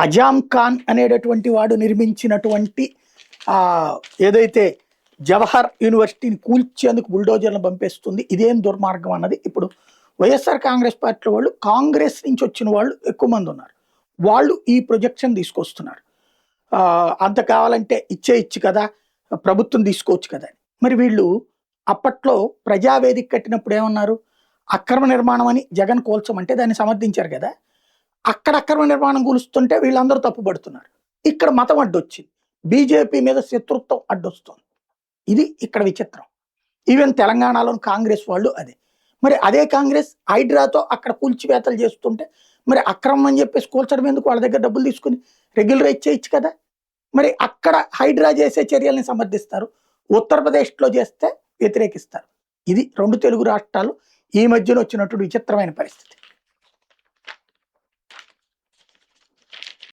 అజామ్ ఖాన్ అనేటటువంటి వాడు నిర్మించినటువంటి ఆ ఏదైతే జవహర్ యూనివర్సిటీని కూల్చేందుకు బుల్డోజర్లను పంపేస్తుంది, ఇదేం దుర్మార్గం అన్నది ఇప్పుడు వైఎస్ఆర్ కాంగ్రెస్ పార్టీ వాళ్ళు, కాంగ్రెస్ నుంచి వచ్చిన వాళ్ళు ఎక్కువ మంది ఉన్నారు. వాళ్ళు ఈ ప్రొజెక్షన్ తీసుకొస్తున్నారు. అంత కావాలంటే ఇచ్చేయచ్చు కదా, ప్రభుత్వం తీసుకోవచ్చు కదా అని. మరి వీళ్ళు అప్పట్లో ప్రజావేదిక కట్టినప్పుడు ఏమన్నారు? అక్రమ నిర్మాణం అని జగన్ కోల్చమంటే దాన్ని సమర్థించారు కదా. అక్కడ అక్రమ నిర్మాణం కూలుస్తుంటే వీళ్ళందరూ తప్పుపడుతున్నారు. ఇక్కడ మతం అడ్డొచ్చింది, బీజేపీ మీద శత్రుత్వం అడ్డొస్తుంది. ఇది ఇక్కడ విచిత్రం. ఈవెన్ తెలంగాణలోని కాంగ్రెస్ వాళ్ళు అదే. మరి అదే కాంగ్రెస్ హైడ్రాతో అక్కడ కూల్చివేతలు చేస్తుంటే మరి అక్రమం అని చెప్పేసి కూల్చడం ఎందుకు? వాళ్ళ దగ్గర డబ్బులు తీసుకుని రెగ్యులరైజ్ చేయొచ్చు కదా. మరి అక్కడ హైడ్రా చేసే చర్యల్ని సమర్థిస్తారు, ఉత్తరప్రదేశ్లో చేస్తే వ్యతిరేకిస్తారు. ఇది రెండు తెలుగు రాష్ట్రాలు ఈ మధ్యన వచ్చినటువంటి విచిత్రమైన పరిస్థితి.